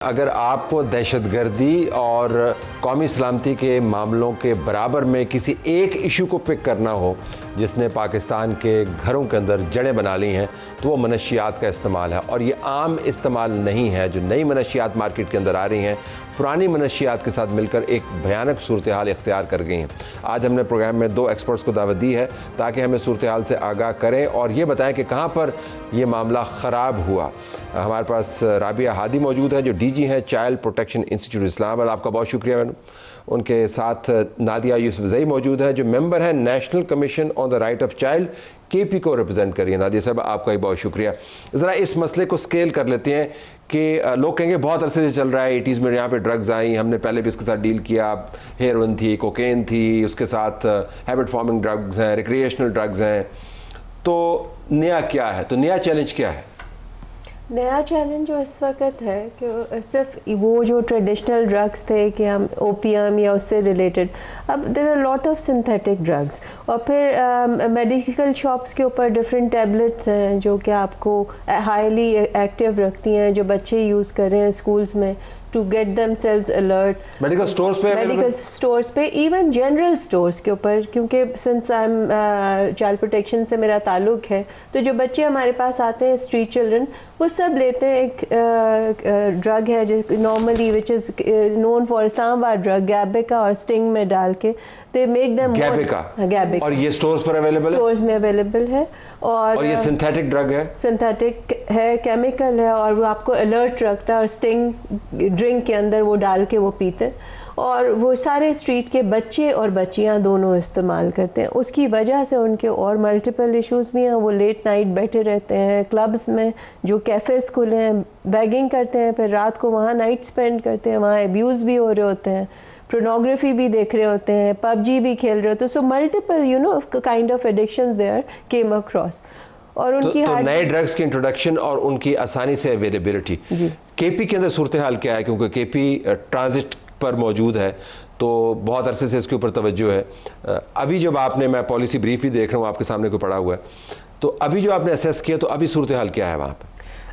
अगर आपको दहशतगर्दी और कौमी सलामती के मामलों के बराबर में किसी एक इशू को पिक करना हो जिसने पाकिस्तान के घरों के अंदर जड़ें बना ली हैं तो वो मनशियात का इस्तेमाल है। और ये आम इस्तेमाल नहीं है। जो नई मनशियात मार्केट के अंदर आ रही हैं पुरानी मनशियात के साथ मिलकर एक भयानक सूरत हाल इख्तियार कर गई हैं। आज हमने प्रोग्राम में 2 एक्सपर्ट्स को दावत दी है ताकि हमें सूरत हाल से आगाह करें और ये बताएं कि कहाँ पर ये मामला ख़राब हुआ। हमारे पास राबिया हादी मौजूद है जो डीजी हैं चाइल्ड प्रोटेक्शन इंस्टीट्यूट इस्लामाबाद। आपका बहुत शुक्रिया मैडम। उनके साथ नादिया यूसुफजई मौजूद है जो मेंबर है national commission on the right of child, KP को रिप्रेजेंट करिए। नादिया साहब आपका भी बहुत शुक्रिया। ज़रा इस मसले को स्केल कर लेते हैं कि लोग कहेंगे बहुत अरसे से चल रहा है, 80s में यहाँ पे ड्रग्स आई, हमने पहले भी इसके साथ डील किया, हेरोइन थी, कोकेन थी, उसके साथ हैबिट फॉर्मिंग ड्रग्स हैं, रिक्रिएशनल ड्रग्स हैं, तो नया क्या है? तो नया चैलेंज क्या है? नया चैलेंज जो इस वक्त है कि सिर्फ वो जो ट्रेडिशनल ड्रग्स थे कि हम ओपियम या उससे रिलेटेड, अब there are lot of synthetic drugs और फिर मेडिकल शॉप्स के ऊपर डिफरेंट टैबलेट्स हैं जो कि आपको हाईली एक्टिव रखती हैं, जो बच्चे यूज़ कर रहे हैं स्कूल्स में to get themselves alert. Medical stores पे, इवन जनरल स्टोर्स के ऊपर, क्योंकि since I am child protection से मेरा ताल्लुक है, तो जो बच्चे हमारे पास आते हैं स्ट्रीट चिल्ड्रन वो सब लेते हैं एक ड्रग है जो normally which is known for Islamabad drug, गैबिका, और स्टिंग में डाल के दे मेक देम गैबिका। और ये स्टोर्स पर अवेलेबल है? स्टोर्स में अवेलेबल है। और ये सिंथेटिक ड्रग है? सिंथेटिक है, केमिकल है, और वो आपको अलर्ट रखता है और स्टिंग ड्रिंक के अंदर वो डाल के वो पीते, और वो सारे स्ट्रीट के बच्चे और बच्चियां दोनों इस्तेमाल करते हैं। उसकी वजह से उनके और मल्टीपल इश्यूज भी हैं। वो लेट नाइट बैठे रहते हैं क्लब्स में, जो कैफेज खुले हैं, बैगिंग करते हैं, फिर रात को वहाँ नाइट स्पेंड करते हैं, वहाँ एब्यूज़ भी हो रहे होते हैं, पोर्नोग्राफी भी देख रहे होते हैं, पबजी भी खेल रहे होते हैं। So multiple kind of addictions there came across. और उनकी तो नए ड्रग्स की इंट्रोडक्शन और उनकी आसानी से अवेलेबिलिटी, केपी के अंदर सूरत हाल क्या है? क्योंकि केपी ट्रांजिट पर मौजूद है तो बहुत अरसे से इसके ऊपर तवज्जो है। अभी जब आपने, मैं पॉलिसी ब्रीफ भी देख रहा हूँ आपके सामने कोई पड़ा हुआ है, तो अभी जो आपने असेस किया तो अभी सूरत हाल क्या है वहाँ पर?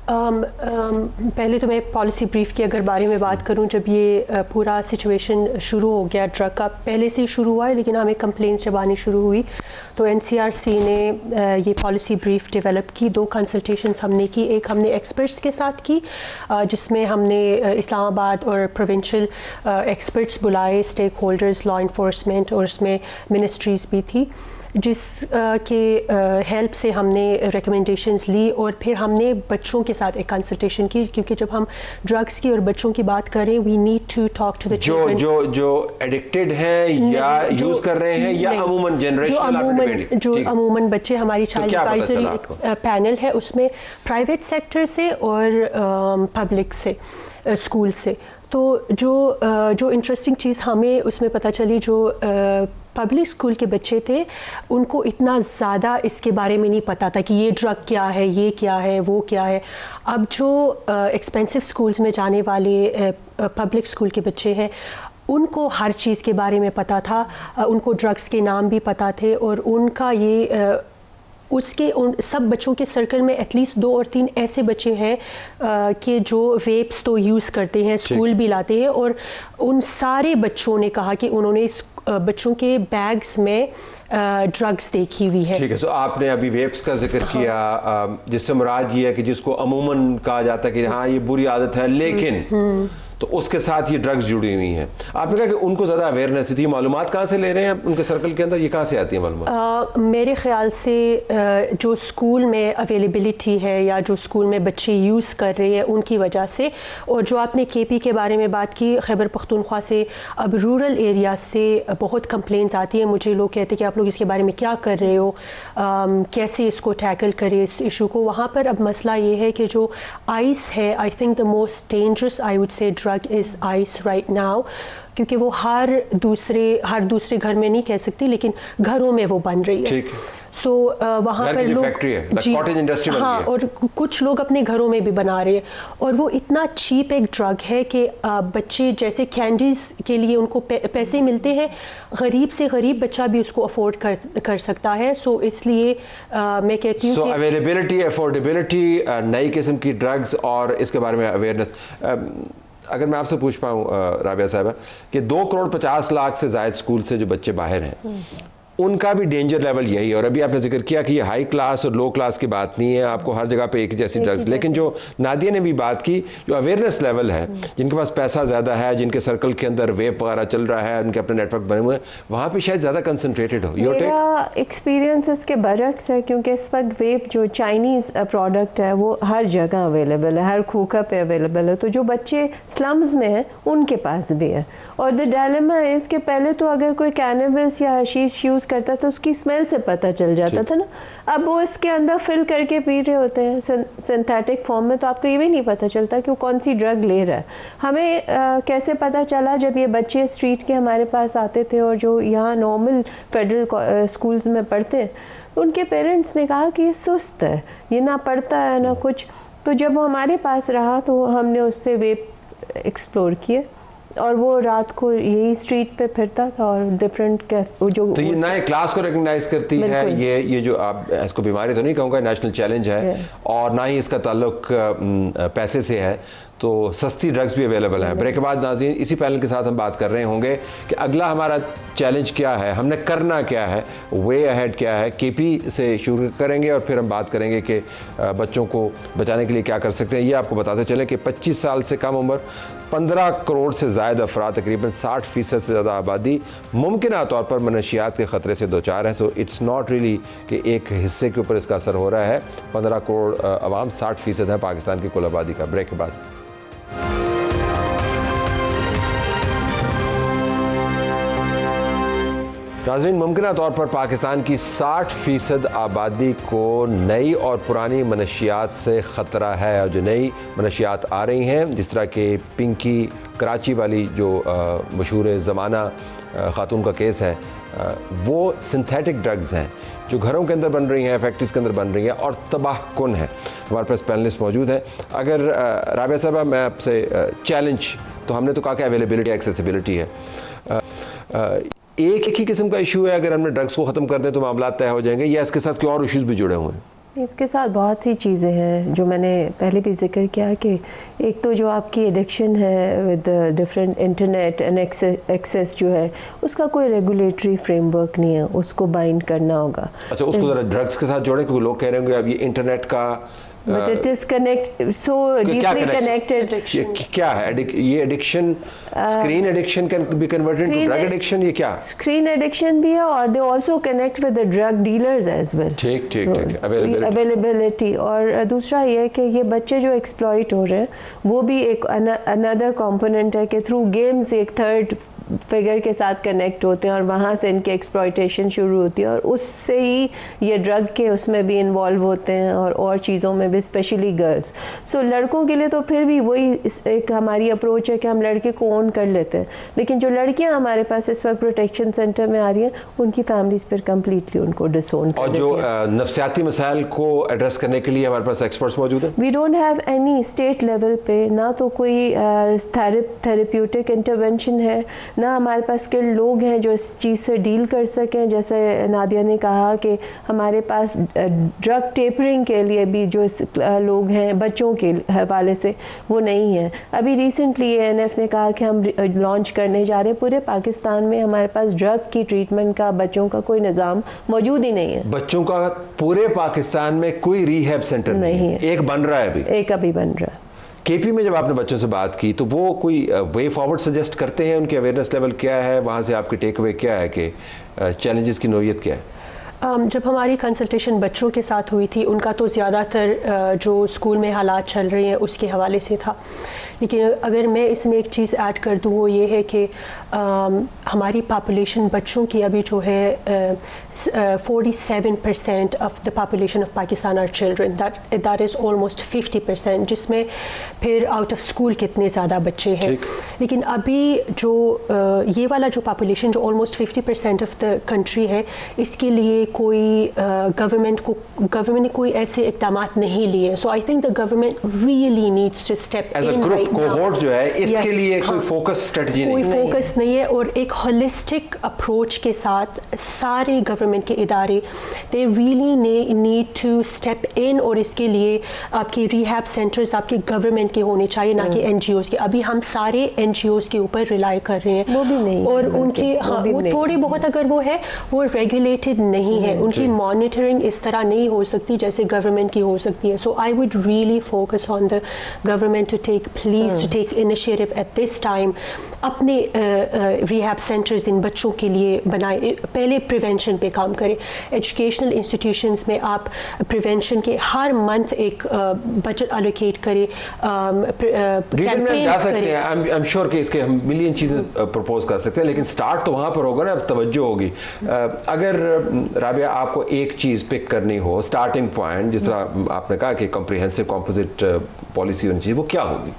पहले तो मैं पॉलिसी ब्रीफ की अगर बारे में बात करूं, जब ये पूरा सिचुएशन शुरू हो गया ड्रग का, पहले से ही शुरू हुआ है लेकिन हमें कंप्लेंट्स जब आनी शुरू हुई तो एनसीआरसी ने ये पॉलिसी ब्रीफ डेवलप की। 2 कंसल्टेशंस हमने की, एक हमने एक्सपर्ट्स के साथ की जिसमें हमने इस्लामाबाद और प्रोविंशियल एक्सपर्ट्स बुलाए, स्टेक होल्डर्स, लॉ इन्फोर्समेंट, और उसमें मिनिस्ट्रीज़ भी थी, जिस के हेल्प से हमने रिकमेंडेशंस ली। और फिर हमने बच्चों के साथ एक कंसल्टेशन की, क्योंकि जब हम ड्रग्स की और बच्चों की बात करें, we need to talk to the children जो एडिक्टेड हैं या यूज कर रहे हैं या अमूमन जनरेशनल, जो अमूमन बच्चे। हमारी चाइल्ड एडवाइजरी पैनल है, उसमें प्राइवेट सेक्टर से और पब्लिक से, स्कूल से। तो जो इंटरेस्टिंग चीज़ हमें उसमें पता चली, जो पब्लिक स्कूल के बच्चे थे उनको इतना ज़्यादा इसके बारे में नहीं पता था कि ये ड्रग क्या है, ये क्या है, वो क्या है। अब जो एक्सपेंसिव स्कूल्स में जाने वाले पब्लिक स्कूल के बच्चे हैं उनको हर चीज़ के बारे में पता था, उनको ड्रग्स के नाम भी पता थे, और उनका ये उसके उन सब बच्चों के सर्कल में एटलीस्ट 2 और 3 ऐसे बच्चे हैं कि जो वेप्स तो यूज़ करते हैं, स्कूल भी लाते हैं, और उन सारे बच्चों ने कहा कि उन्होंने बच्चों के बैग्स में ड्रग्स देखी हुई है। ठीक है, तो आपने अभी वेप्स का जिक्र किया, जिससे मुराद ये है कि जिसको अमूमन कहा जाता है कि हाँ ये बुरी आदत है, लेकिन तो उसके साथ ये ड्रग्स जुड़ी हुई हैं। आपने कहा कि उनको ज़्यादा अवेयरनेस थी, मालूमात कहाँ से ले रहे हैं उनके सर्कल के अंदर, ये कहाँ से आती है मालूमात? मेरे ख्याल से जो स्कूल में अवेलेबिलिटी है या जो स्कूल में बच्चे यूज़ कर रहे हैं उनकी वजह से। और जो आपने केपी के बारे में बात की, खैबर पख्तूनख्वा से अब रूरल एरिया से बहुत कंप्लेंट्स आती हैं। मुझे लोग कहते हैं कि आप लोग इसके बारे में क्या कर रहे हो, कैसे इसको टैकल करें इस इशू को। वहाँ पर अब मसला ये है कि जो आइस है, आई think the most dangerous I would say drug is ice right now, क्योंकि वो हर दूसरे घर में नहीं कह सकती, लेकिन घरों में वो बन रही है। सो वहाँ पर लोग कॉटेज इंडस्ट्री बन हाँ, और कुछ लोग अपने घरों में भी बना रहे हैं, और वो इतना चीप एक ड्रग है कि बच्चे जैसे कैंडीज के लिए उनको पैसे मिलते हैं, गरीब से गरीब बच्चा भी उसको अफोर्ड कर सकता है। सो इसलिए मैं कहती हूँ कि अवेलेबिलिटी, अफोर्डेबिलिटी, नई किस्म की ड्रग्स और इसके बारे में अवेयरनेस। अगर मैं आपसे पूछ पाऊँ राबिया साहबा कि 2,50,00,000 से ज़ायद स्कूल से जो बच्चे बाहर हैं उनका भी डेंजर लेवल यही है। और अभी आपने जिक्र किया कि ये हाई क्लास और लो क्लास की बात नहीं है, आपको हर जगह पे एक जैसी ड्रग्स, लेकिन जो नादिया ने भी बात की, जो अवेयरनेस लेवल है, जिनके पास पैसा ज़्यादा है, जिनके सर्कल के अंदर वेप वगैरह चल रहा है, उनके अपने नेटवर्क बने हुए हैं, वहाँ पे शायद ज़्यादा कंसनट्रेटेड हो। मेरा एक्सपीरियंस इसके बरक्स है, क्योंकि इस वक्त वेप जो चाइनीज़ प्रोडक्ट है वो हर जगह अवेलेबल है, हर खोखा पे अवेलेबल है। तो जो बच्चे स्लम्स में हैं उनके पास भी है। और द डायलेमा है इसके, पहले तो अगर कोई कैनबिस या हशीश यूज़ करता था उसकी स्मेल से पता चल जाता था ना, अब वो इसके अंदर फिल करके पी रहे होते हैं सिंथेटिक फॉर्म में, तो आपको ये भी नहीं पता चलता कि वो कौन सी ड्रग ले रहा है। हमें कैसे पता चला, जब ये बच्चे स्ट्रीट के हमारे पास आते थे और जो यहाँ नॉर्मल फेडरल स्कूल्स में पढ़ते हैं, उनके पेरेंट्स ने कहा कि ये सुस्त है, ये ना पढ़ता है ना कुछ। तो जब वो हमारे पास रहा तो हमने उससे वेप एक्सप्लोर किए, और वो रात को यही स्ट्रीट पे फिरता था और डिफरेंट जो तो ये नए क्लास को रिकग्नाइज करती है। ये जो आप इसको बीमारी तो नहीं कहूँगा, नेशनल चैलेंज है, और ना ही इसका ताल्लुक पैसे से है। तो सस्ती ड्रग्स भी अवेलेबल है। ब्रेक के बाद नाज़रीन इसी पैनल के साथ हम बात कर रहे होंगे कि अगला हमारा चैलेंज क्या है, हमने करना क्या है, वे अहेड क्या है। केपी से शुरू करेंगे और फिर हम बात करेंगे कि बच्चों को बचाने के लिए क्या कर सकते हैं। ये आपको बताते चलें कि 25 साल से कम उम्र 15 करोड़ से ज़ायद अफराद, तकरीबन 60% से ज़्यादा आबादी मुमकिन तौर पर मनशियात के ख़तरे से दो चार है। सो इट्स नॉट रियली कि एक हिस्से के ऊपर इसका असर हो रहा है। 15 करोड़ अवाम 60% है पाकिस्तान की कुल आबादी का। ब्रेक के बाद नाज़रीन, मुमकिन तौर पर पाकिस्तान की 60% आबादी को नई और पुरानी मनशियात से ख़तरा है। और जो नई मनशियात आ रही हैं, जिस तरह के पिंकी कराची वाली जो मशहूर ज़माना खातून का केस है, वो सिंथेटिक ड्रग्स हैं जो घरों के अंदर बन रही हैं, फैक्ट्रीज़ के अंदर बन रही हैं और तबाहकुन है। हमारे पास पैनलिस्ट मौजूद हैं। अगर राबिया साहबा मैं आपसे चैलेंज, तो हमने तो कहा कि अवेलेबिलिटी एक्सेसिबिलिटी है, एक ही किस्म का इशू है, अगर हमने ड्रग्स को ख़त्म कर दें तो मामला तय हो जाएंगे, या इसके साथ कोई और इश्यूज भी जुड़े हुए हैं? इसके साथ बहुत सी चीज़ें हैं जो मैंने पहले भी जिक्र किया कि एक तो जो आपकी एडिक्शन है with different internet and access जो है, उसका कोई रेगुलेटरी फ्रेमवर्क नहीं है, उसको बाइंड करना होगा। अच्छा, उसको ज़रा ड्रग्स के साथ जोड़ें, क्योंकि लोग कह रहे होंगे अब ये इंटरनेट का But it is so deeply connected. क्या है ये addiction? Screen addiction can be converted to drug addiction, ये क्या? स्क्रीन एडिक्शन भी है और they also connect with the drug dealers as well. ठीक ठीक ठीक, अवेलेबिलिटी। और दूसरा ये है कि ये बच्चे जो एक्सप्लॉइट हो रहे हैं वो भी एक अनदर कंपोनेंट है कि थ्रू गेम्स एक थर्ड फिगर के साथ कनेक्ट होते हैं और वहाँ से इनकी एक्सप्लॉयटेशन शुरू होती है, और उससे ही ये ड्रग के उसमें भी इन्वॉल्व होते हैं और चीज़ों में भी, स्पेशली गर्ल्स। सो लड़कों के लिए तो फिर भी वही एक हमारी अप्रोच है कि हम लड़के को ओन कर लेते हैं, लेकिन जो लड़कियां हमारे पास इस वक्त प्रोटेक्शन सेंटर में आ रही हैं उनकी फैमिलीज फिर कम्प्लीटली उनको डिसोन कर देती हैं। और जो नफ्सियाती मसाइल को एड्रेस करने के लिए हमारे पास एक्सपर्ट्स मौजूद हैं? We don't have any state level पे, ना तो कोई थेरेप्यूटिक इंटरवेंशन है, ना हमारे पास स्किल्ड लोग हैं जो इस चीज़ से डील कर सकें। जैसे नादिया ने कहा कि हमारे पास ड्रग टेपरिंग के लिए भी जो लोग हैं बच्चों के हवाले से वो नहीं है। अभी रिसेंटली ANF ने कहा कि हम लॉन्च करने जा रहे हैं, पूरे पाकिस्तान में हमारे पास ड्रग की ट्रीटमेंट का बच्चों का कोई निज़ाम मौजूद ही नहीं है। बच्चों का पूरे पाकिस्तान में कोई रिहैब सेंटर नहीं है। एक बन रहा है अभी, एक अभी बन रहा है। केपी में जब आपने बच्चों से बात की तो वो कोई वे फॉरवर्ड सजेस्ट करते हैं? उनकी अवेयरनेस लेवल क्या है? वहाँ से आपकी टेक अवे क्या है कि चैलेंजेस की नोयत क्या है? जब हमारी कंसल्टेशन बच्चों के साथ हुई थी, उनका तो ज़्यादातर जो स्कूल में हालात चल रहे हैं उसके हवाले से था, लेकिन अगर मैं इसमें एक चीज़ ऐड कर दूँ वो ये है कि हमारी पॉपुलेशन बच्चों की अभी जो है 47% of the population of Pakistan are children, that is almost 50%, जिसमें फिर आउट ऑफ स्कूल कितने ज़्यादा बच्चे हैं। लेकिन अभी जो ये वाला जो पॉपुलेशन जो ऑलमोस्ट 50% ऑफ द कंट्री है, इसके लिए कोई गवर्नमेंट ने कोई ऐसे इक़दाम नहीं लिए. So I think the government really needs to step in right now. Cohort जो है इसके लिए कोई फोकस स्ट्रेटजी नहीं है. कोई फोकस नहीं है और एक होलिस्टिक अप्रोच के साथ सारे गवर्नमेंट के इदारे they really need to step in. और इसके लिए आपके रिहैब सेंटर्स आपके गवर्नमेंट के होने चाहिए, ना कि एनजीओज के. अभी हम सारे एनजीओज के ऊपर रिलाई कर रहे हैं. वो भी नहीं और उनके वो थोड़े बहुत अगर वो है वो रेगुलेटेड नहीं है. उनकी मॉनिटरिंग इस तरह नहीं हो सकती जैसे गवर्नमेंट की हो सकती है. So I would really focus on the government to take initiative at this time. अपने रिहैब सेंटर्स इन बच्चों के लिए बनाए. पहले प्रिवेंशन पे काम करें. एजुकेशनल इंस्टीट्यूशंस में आप प्रिवेंशन के हर मंथ एक बजट एलोकेट करें. कैंपेन जा सकते हैं. आई एम श्योर कि इसके हम मिलियन चीजें प्रपोज कर सकते हैं, लेकिन स्टार्ट तो वहां पर होगा ना. अब तवज्जो होगी. अगर राबिया आपको एक चीज पिक करनी हो, स्टार्टिंग पॉइंट, जिस तरह आपने कहा कि कॉम्प्रिहेंसिव कॉम्पोजिट पॉलिसी होनी चाहिए, वो क्या होगी?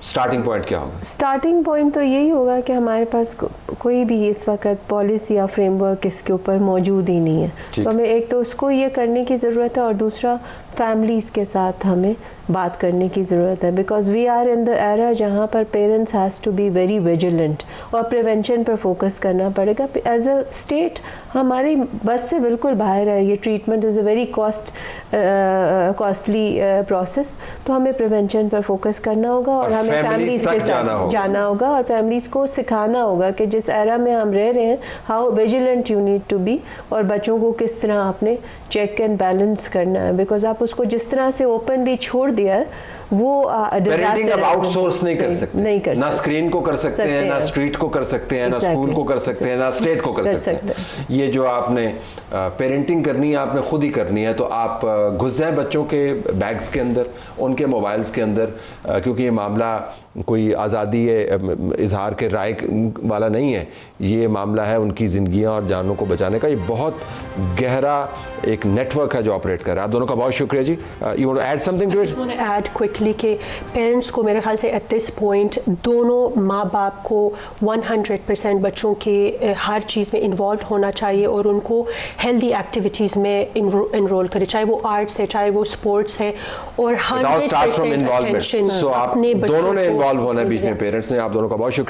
स्टार्टिंग पॉइंट क्या होगा? स्टार्टिंग पॉइंट तो यही होगा कि हमारे पास कोई भी इस वक्त पॉलिसी या फ्रेमवर्क इसके ऊपर मौजूद ही नहीं है. तो हमें एक तो उसको ये करने की ज़रूरत है और दूसरा फैमिलीज़ के साथ हमें बात करने की ज़रूरत है. Because we are in the era जहाँ पर parents has to be very vigilant और प्रिवेंशन पर फोकस करना पड़ेगा. एज अ स्टेट हमारी बस से बिल्कुल बाहर है. ये treatment is a very costly process. तो हमें प्रिवेंशन पर फोकस करना होगा और हमें फैमिलीज के साथ जाना होगा और फैमिलीज को सिखाना होगा कि जिस एरा में हम रह रहे हैं how vigilant you need to be. और बच्चों को किस तरह आपने चेक एंड बैलेंस करना है. बिकॉज आप उसको जिस तरह से ओपनली छोड़ दिया है वो पेरेंटिंग अब आउटसोर्स नहीं कर सकते. नहीं कर ना स्क्रीन को कर सकते हैं, ना स्ट्रीट को कर सकते हैं, ना स्कूल को कर सकते हैं, ना स्टेट को कर सकते हैं. ये जो आपने पेरेंटिंग करनी है आपने खुद ही करनी है. तो आप घुस जाएं बच्चों के बैग्स के अंदर, उनके मोबाइल्स के अंदर, क्योंकि ये मामला कोई आज़ादी इजहार के राय वाला नहीं है. ये मामला है उनकी ज़िंदगियां और जानों को बचाने का. ये बहुत गहरा एक नेटवर्क है जो ऑपरेट कर रहा है. आप दोनों का बहुत शुक्रिया जी. You want to add something to it? I add quickly कि पेरेंट्स को मेरे ख्याल से एट दिस पॉइंट दोनों माँ बाप को 100% बच्चों के हर चीज़ में इन्वॉल्व होना चाहिए और उनको हेल्दी एक्टिविटीज़ में इनरोल करें, चाहे वो आर्ट्स है, चाहे वो स्पोर्ट्स है. और 100% अटेंशन अपने बच्चों को इन्वॉल्व होना है बीच में पेरेंट्स ने. आप दोनों का बहुत शुक्रिया.